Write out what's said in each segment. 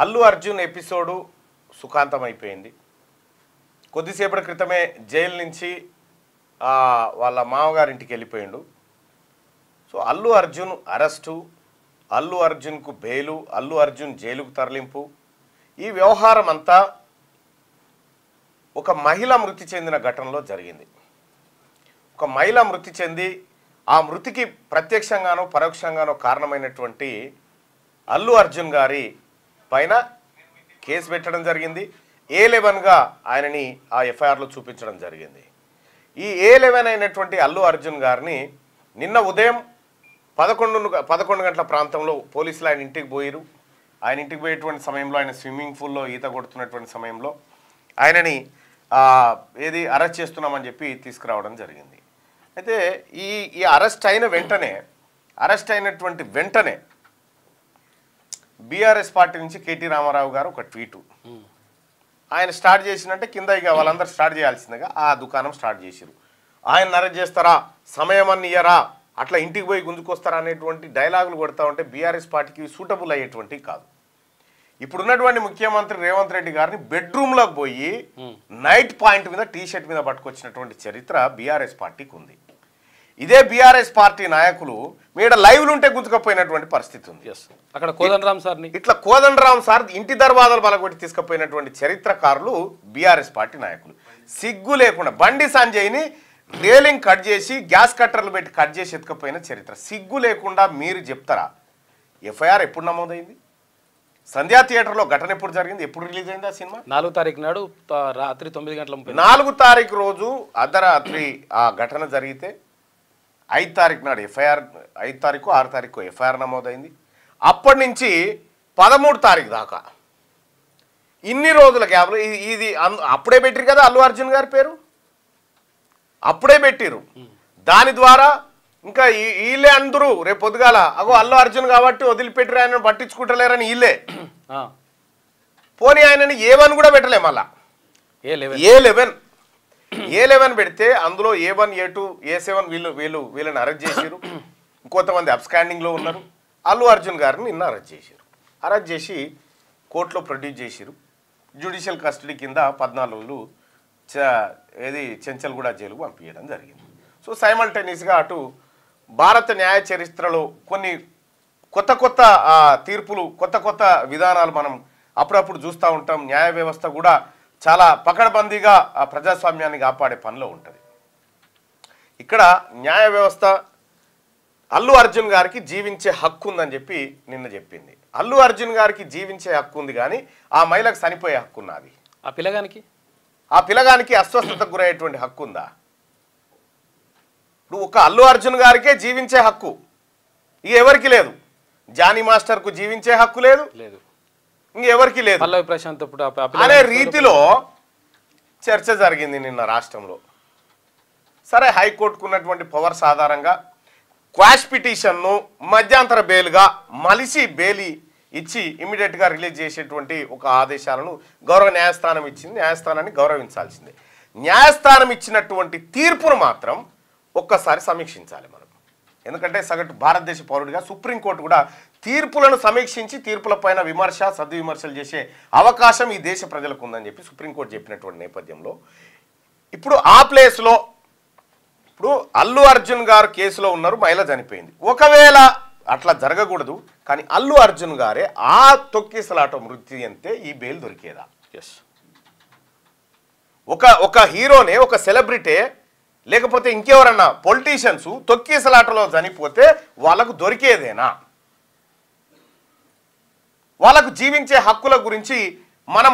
Allu Arjun episode సుఖాంతం అయిపోయింది. కొద్దిసేపటి క్రితమే జైలు నుంచి వాళ్ళ మామగారింటికి వెళ్ళిపోయిండు. సో అల్లు అర్జున్ అరెస్టు, అల్లు అర్జున్కు బెయిలు, అల్లు అర్జున్ జైలుకు తరలింపు, ఈ వ్యవహారం అంతా ఒక మహిళ మృతి చెందిన ఘటనలో జరిగింది. ఒక మహిళ మృతి చెంది ఆ మృతికి ప్రత్యక్షంగానో పరోక్షంగానో కారణమైనటువంటి అల్లు అర్జున్ గారి పైన కేసు పెట్టడం జరిగింది. A11గా ఆయనని ఆ ఎఫ్ఐఆర్లో చూపించడం జరిగింది. ఈ A11 అయినటువంటి అల్లు అర్జున్ గారిని నిన్న ఉదయం 11 గంటల ప్రాంతంలో పోలీసులు ఆయన ఇంటికి పోయారు. ఆయన ఇంటికి పోయేటువంటి సమయంలో ఆయన స్విమ్మింగ్ పూల్లో ఈత కొడుతున్నటువంటి సమయంలో ఆయనని అరెస్ట్ చేస్తున్నామని చెప్పి తీసుకురావడం జరిగింది. అయితే ఈ అరెస్ట్ అయినటువంటి వెంటనే బీఆర్ఎస్ పార్టీ నుంచి కేటీ రామారావు గారు ఒక ట్వీటు ఆయన స్టార్ట్ చేసినట్టే కింద ఇక వాళ్ళందరూ స్టార్ట్ చేయాల్సిందిగా ఆ దుకాణం స్టార్ట్ చేశారు. ఆయన అరెస్ట్ చేస్తారా, సమయం అన్ని ఇయ్యరా, అట్లా ఇంటికి పోయి గుంజుకొస్తారా అనేటువంటి డైలాగులు కొడతా ఉంటే బీఆర్ఎస్ పార్టీకి సూటబుల్ అయ్యేటువంటి కాదు. ఇప్పుడున్నటువంటి ముఖ్యమంత్రి రేవంత్ రెడ్డి గారిని బెడ్రూమ్లోకి పోయి నైట్ పాయింట్ మీద టీషర్ట్ మీద పట్టుకొచ్చినటువంటి చరిత్ర బీఆర్ఎస్ పార్టీకి ఉంది. ఇదే బీఆర్ఎస్ పార్టీ నాయకులు మీద లైవ్లు ఉంటే గుంజుకపోయినటువంటి పరిస్థితి ఉంది. అక్కడ కోదండరాం సార్ని ఇట్లా కోదండరాం సార్ ఇంటి దర్వాజాలు బలగొట్టి తీసుకుపోయినటువంటి చరిత్రకారులు బీఆర్ఎస్ పార్టీ నాయకులు. సిగ్గు లేకుండా బండి సంజయ్ని రేలింగ్ కట్ చేసి గ్యాస్ కట్టర్లు పెట్టి కట్ చేసి ఎత్తుకపోయిన చరిత్ర. సిగ్గు లేకుండా మీరు చెప్తారా? ఎఫ్ఐఆర్ ఎప్పుడు నమోదైంది? సంధ్యా థియేటర్లో ఘటన ఎప్పుడు జరిగింది? ఎప్పుడు రిలీజ్ అయింది ఆ సినిమా? 4వ తారీఖు నాడు రాత్రి 9 గంటల 4వ తారీఖు రోజు అర్ధరాత్రి ఆ ఘటన జరిగితే 5వ తారీఖు నాడు 5వ తారీఖు 6వ తారీఖు ఎఫ్ఐఆర్ నమోదైంది. అప్పటి నుంచి 13వ తారీఖు దాకా ఇన్ని రోజుల గ్యాప్లో ఇది అప్పుడే పెట్టిరు కదా అల్లు అర్జున్ గారి పేరు, అప్పుడే పెట్టిరు. దాని ద్వారా ఇంకా వీళ్ళే అందరూ రేపు పొద్దుగాల అగో అల్లు అర్జున్ కాబట్టి వదిలిపెట్టిరు, ఆయన పట్టించుకుంటలేరని వీళ్ళే పోనీ ఆయనని A1 కూడా పెట్టలే. మళ్ళా A11 పెడితే అందులో A1 A2 A7 వీళ్ళని అరెస్ట్ చేశారు. ఇంకొంతమంది అబ్స్కాండింగ్లో ఉన్నారు. అల్లు అర్జున్ గారిని నిన్న అరెస్ట్ చేసి కోర్టులో ప్రొడ్యూస్ చేశారు. జ్యుడిషియల్ కస్టడీ కింద 14 రోజులు చెంచల్గూడ జైలుకు పంపించడం జరిగింది. సో సైమల్టేనియస్గా అటు భారత న్యాయ చరిత్రలో కొన్ని కొత్త తీర్పులు, కొత్త విధానాలు మనం అప్పుడప్పుడు చూస్తూ ఉంటాం. న్యాయ వ్యవస్థ కూడా చాలా పకడ్బందీగా ప్రజాస్వామ్యాన్ని కాపాడే పనిలో ఉంటుంది. ఇక్కడ న్యాయ వ్యవస్థ అల్లు అర్జున్ గారికి జీవించే హక్కు ఉందని చెప్పి నిన్న చెప్పింది. అల్లు అర్జున్ గారికి జీవించే హక్కు ఉంది, కానీ ఆ మహిళకు చనిపోయే హక్కు ఉన్నది. ఆ పిల్లగానికి అస్వస్థతకు గురయ్యేటువంటి హక్కు ఉందా? ఇప్పుడు ఒక అల్లు అర్జున్ గారికే జీవించే హక్కు ఇక ఎవరికి లేదు. జానీ మాస్టర్కు జీవించే హక్కు లేదు, ఇంకెవరికి లేదు అనే రీతిలో చర్చ జరిగింది నిన్న రాష్ట్రంలో. సరే, హైకోర్టుకు ఉన్నటువంటి పవర్స్ ఆధారంగా క్వాష్ పిటిషన్ను మధ్యాంతర బెయిల్గా మలిసి బెయిల్ ఇచ్చి ఇమీడియట్గా రిలీజ్ చేసేటువంటి ఒక ఆదేశాలను గౌరవ న్యాయస్థానం ఇచ్చింది. న్యాయస్థానాన్ని గౌరవించాల్సిందే. న్యాయస్థానం ఇచ్చినటువంటి తీర్పును మాత్రం ఒక్కసారి సమీక్షించాలి మనం. ఎందుకంటే సగటు భారతదేశ పౌరుడిగా సుప్రీంకోర్టు కూడా తీర్పులను సమీక్షించి తీర్పులపైన విమర్శ సద్విమర్శలు చేసే అవకాశం ఈ దేశ ప్రజలకు ఉందని చెప్పి సుప్రీంకోర్టు చెప్పినటువంటి నేపథ్యంలో ఇప్పుడు ఆ ప్లేస్లో ఇప్పుడు అల్లు అర్జున్ గారు కేసులో ఉన్నారు, మహిళ చనిపోయింది. ఒకవేళ అట్లా జరగకూడదు, కానీ అల్లు అర్జున్ గారే ఆ తొక్కిసలాట మృతి అంతే ఈ బెయిల్ దొరికేదా? ఒక హీరోనే, ఒక సెలబ్రిటీ లేకపోతే ఇంకెవరన్నా పొలిటీషియన్స్ తొక్కిసలాటలో చనిపోతే వాళ్ళకు దొరికేదేనా? వాళ్ళకు జీవించే హక్కుల గురించి మనం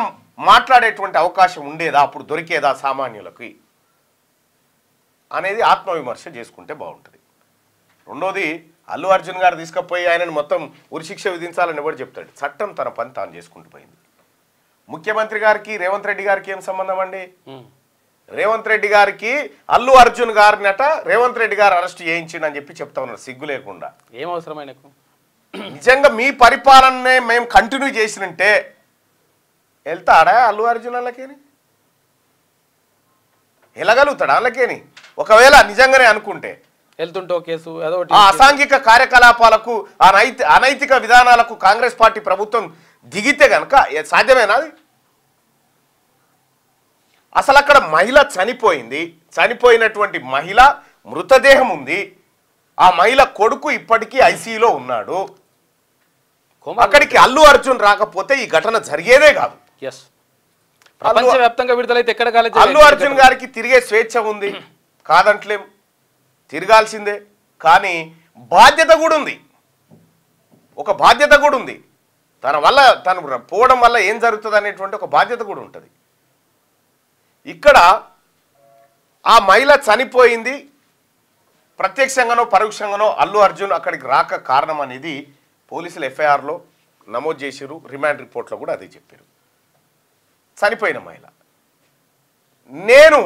మాట్లాడేటువంటి అవకాశం ఉండేదా? అప్పుడు దొరికేదా సామాన్యులకి అనేది ఆత్మవిమర్శ చేసుకుంటే బాగుంటుంది. రెండోది, అల్లు అర్జున్ గారు తీసుకుపోయి ఆయనను మొత్తం ఉరిశిక్ష విధించాలని ఎవరు చెప్తాడు? చట్టం తన పని తాను చేసుకుంటూ పోయింది. ముఖ్యమంత్రి గారికి రేవంత్ రెడ్డి గారికి ఏం సంబంధం అండి? రేవంత్ రెడ్డి గారికి అల్లు అర్జున్ గారినట రేవంత్ రెడ్డి గారు అరెస్ట్ చేయించిండని చెప్పి చెప్తా ఉన్నారు సిగ్గు లేకుండా. ఏం అవసరం ఆయనకు? నిజంగా మీ పరిపాలననే మేము కంటిన్యూ చేసినంటే వెళ్తాడా అల్లు అర్జున్ వాళ్ళకేని? వెళ్ళగలుగుతాడా వాళ్ళకేని? ఒకవేళ నిజంగానే అనుకుంటే వెళ్తుంటో కేసు అసాంఘిక కార్యకలాపాలకు అనైతిక విధానాలకు కాంగ్రెస్ పార్టీ ప్రభుత్వం దిగితే కనుక సాధ్యమేనా అది? అసలు అక్కడ మహిళ చనిపోయింది, చనిపోయినటువంటి మహిళ మృతదేహం ఉంది, ఆ మహిళ కొడుకు ఇప్పటికీ ఐసీయూలో ఉన్నాడు. అక్కడికి అల్లు అర్జున్ రాకపోతే ఈ ఘటన జరిగేదే కాదు. ప్రపంచవ్యాప్తంగా విడుదలైతే ఎక్కడ కాలేదు. అల్లు అర్జున్ గారికి తిరిగే స్వేచ్ఛ ఉంది, కాదంటలేం, తిరగాల్సిందే. కానీ బాధ్యత కూడా ఉంది, ఒక బాధ్యత కూడా ఉంది. తన వల్ల తను పోవడం వల్ల ఏం జరుగుతుంది అనేటువంటి ఒక బాధ్యత కూడా ఉంటుంది. ఇక్కడ ఆ మహిళ చనిపోయింది, ప్రత్యక్షంగానో పరోక్షంగానో అల్లు అర్జున్ అక్కడికి రాక కారణం అనేది పోలీసులు ఎఫ్ఐఆర్లో నమోదు చేశారు, రిమాండ్ రిపోర్ట్లో కూడా అదే చెప్పారు. చనిపోయిన మహిళ. నేను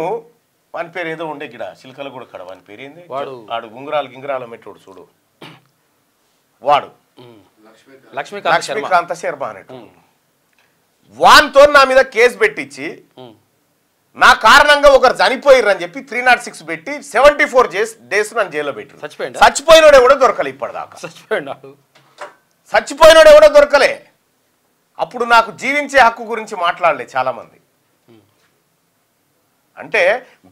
వాని పేరు ఏదో ఉండే ఇక్కడ చిలకల కూడా కడ, వాని పేరు ఏంది, వాడు గింగురాలు మెట్టోడు చూడు, వాడు లక్ష్మీకాంత శర్మ అనేటు, వాన్తో నా మీద కేసు పెట్టించి నా కారణంగా ఒకరు చనిపోయారు అని చెప్పి 306 పెట్టి 74 డేస్ నన్ను జైల్లో పెట్టి చచ్చిపోయినోడే కూడా దొరకలే ఇప్పటిదాకా. చచ్చిపోయినోడే కూడా దొరకలే. అప్పుడు నాకు జీవించే హక్కు గురించి మాట్లాడలే చాలామంది. అంటే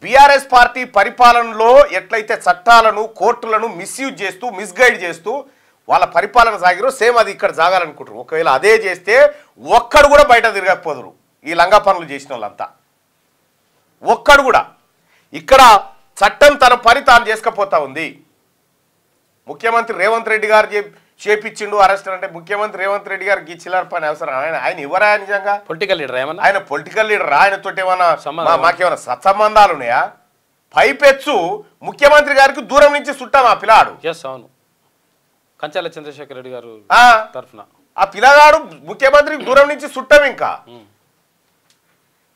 బీఆర్ఎస్ పార్టీ పరిపాలనలో ఎట్లయితే చట్టాలను కోర్టులను మిస్యూజ్ చేస్తూ మిస్గైడ్ చేస్తూ వాళ్ళ పరిపాలన సాగిరో సేమ్ అది ఇక్కడ సాగాలనుకుంటారు. ఒకవేళ అదే చేస్తే ఒక్కడు కూడా బయట తిరగకపోదురు ఈ లంగా పనులు చేసిన వాళ్ళంతా. ఒక్కడు కూడా. ఇక్కడ చట్టం తన పని తాను చేసుకపోతా ఉంది. ముఖ్యమంత్రి రేవంత్ రెడ్డి గారు చేపించిండు అరెస్ట్ అంటే ముఖ్యమంత్రి రేవంత్ రెడ్డి గారికి చిల్లర పని అవసరం? ఆయన ఎవరా నిజంగా? పొలిటికల్ లీడర్ ఏమన్నా? ఆయన పొలిటికల్ లీడర్. ఆయనతో ఏమన్నా మాకేమైనా సత్సంబంధాలు ఉన్నాయా? పైపెచ్చు ముఖ్యమంత్రి గారికి దూరం నుంచి చుట్టాం ఆ పిల్లాడు. అవును, కంచాల చంద్రశేఖర్ రెడ్డి గారు తరఫున ఆ పిల్లగాడు ముఖ్యమంత్రికి దూరం నుంచి చుట్టాం. ఇంకా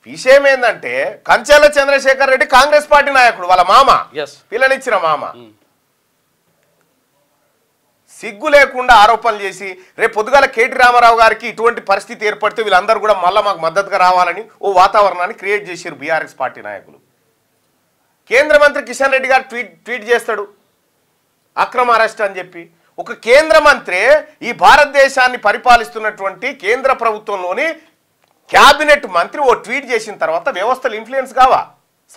విషయం ఏంటంటే కంచాల చంద్రశేఖర్ రెడ్డి కాంగ్రెస్ పార్టీ నాయకుడు, వాళ్ళ మామ, పిల్లనిచ్చిన మామ. సిగ్గు లేకుండా ఆరోపణలు చేసి రేపు పొద్దుగాల కేటీ రామారావు గారికి ఇటువంటి పరిస్థితి ఏర్పడితే వీళ్ళందరూ కూడా మళ్ళీ మాకు మద్దతుగా రావాలని ఓ వాతావరణాన్ని క్రియేట్ చేశారు బీఆర్ఎస్ పార్టీ నాయకులు. కేంద్ర మంత్రి కిషన్ రెడ్డి గారు ట్వీట్ చేస్తాడు అక్రమ అరెస్ట్ అని చెప్పి. ఒక కేంద్ర మంత్రి ఈ భారతదేశాన్ని పరిపాలిస్తున్నటువంటి కేంద్ర ప్రభుత్వంలోని క్యాబినెట్ మంత్రి ఓ ట్వీట్ చేసిన తర్వాత వ్యవస్థలు ఇన్ఫ్లుయెన్స్ కావా?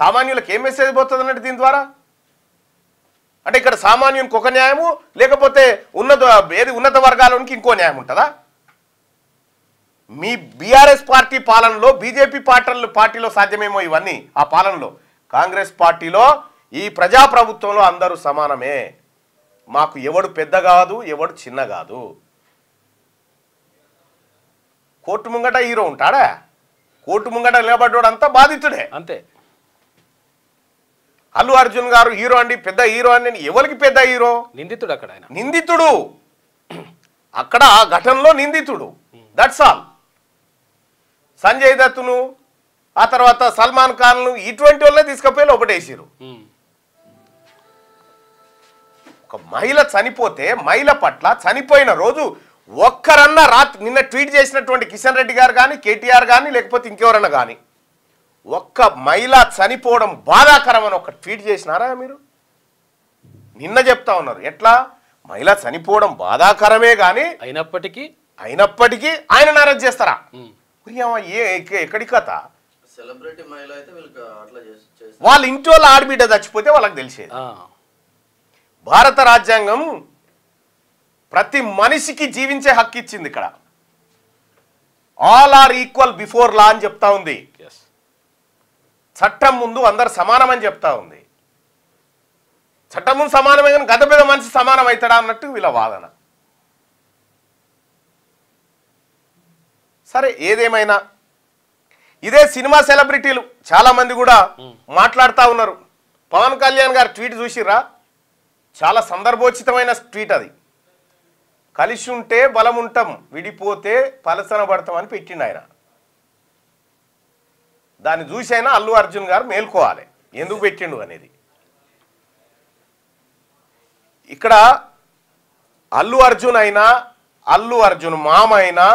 సామాన్యులకు ఏం మెసేజ్ పోతుంది అన్నట్టు దీని ద్వారా? అంటే ఇక్కడ సామాన్యునికి ఒక న్యాయము, లేకపోతే ఉన్నత వర్గాలకి ఇంకో న్యాయం ఉంటుందా? మీ బీఆర్ఎస్ పార్టీ పాలనలో బీజేపీ పార్టీలో సాధ్యమేమో ఇవన్నీ. ఆ పాలనలో కాంగ్రెస్ పార్టీలో ఈ ప్రజాప్రభుత్వంలో అందరూ సమానమే. మాకు ఎవడు పెద్ద కాదు, ఎవడు చిన్న కాదు. కోర్టు ముంగట హీరో ఉంటాడా? కోర్టు ముంగట నిలబడ్డాడు అంతా బాధితుడే అంతే. అల్లు అర్జున్ గారు హీరో అండి, పెద్ద హీరో అని. ఎవరికి పెద్ద హీరో? నిందితుడు. అక్కడ ఆయన నిందితుడు, అక్కడ ఆ ఘటనలో నిందితుడు. That's all. సంజయ్ దత్తును ఆ తర్వాత సల్మాన్ ఖాన్ను ఇటువంటి వాళ్ళే తీసుకుపోయి లోపటేసారు. ఒక మహిళ చనిపోతే మహిళ పట్ల చనిపోయిన రోజు ఒక్కరన్నా నిన్న ట్వీట్ చేసినటువంటి కిషన్ రెడ్డి గారు కానీ, కేటీఆర్ కానీ, లేకపోతే ఇంకెవరన్నా కానీ ఒక్క మహిళ చనిపోవడం బాధాకరం అని ఒక ట్వీట్ చేసినారా మీరు? నిన్న చెప్తా ఉన్నారు ఎట్లా మహిళ చనిపోవడం బాధాకరమే కానీ అయినప్పటికీ ఆయన అరెస్ట్ చేస్తారా? ఎక్కడి కథ? వాళ్ళ ఇంటి వాళ్ళ ఆడబిడ్డ చచ్చిపోతే వాళ్ళకి తెలిసేది. భారత రాజ్యాంగం ప్రతి మనిషికి జీవించే హక్కు ఇచ్చింది. ఇక్కడ all are equal before law అని చెప్తా ఉంది. చట్టం ముందు అందరు సమానమని చెప్తా ఉంది. చట్టం ముందు సమానమే కానీ గత పెద్ద మనిషి సమానం అవుతాడా అన్నట్టు వీళ్ళ వాదన. సరే, ఏదేమైనా ఇదే సినిమా సెలబ్రిటీలు చాలా మంది కూడా మాట్లాడుతూ ఉన్నారు. పవన్ కళ్యాణ్ గారు ట్వీట్ చూసిర్రా? చాలా సందర్భోచితమైన ట్వీట్ అది. కలిసి ఉంటే బలం ఉంటాం, విడిపోతే పలసన పడతాం అని పెట్టిండు ఆయన. దాన్ని చూసైనా అల్లు అర్జున్ గారు మేల్కోవాలి ఎందుకు పెట్టిండు అనేది. ఇక్కడ అల్లు అర్జున్ అయినా, అల్లు అర్జున్ మామ అయినా,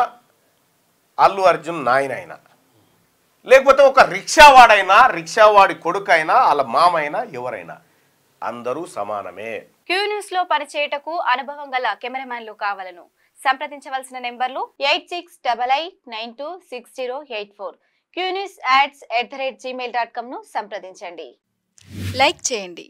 అల్లు అర్జున్ నాయన అయినా, లేకపోతే ఒక రిక్షావాడైనా, రిక్షావాడి కొడుకైనా, వాళ్ళ మామ అయినా, ఎవరైనా అందరూ సమానమే. క్యూ న్యూస్ లో పనిచేయటకు అనుభవం గల కెమెరామ్యాన్లు కావాలను. సంప్రదించవలసిన నెంబర్లు 8688926084, qnewsads@gmail.com ను సంప్రదించండి. లైక్ చేయండి.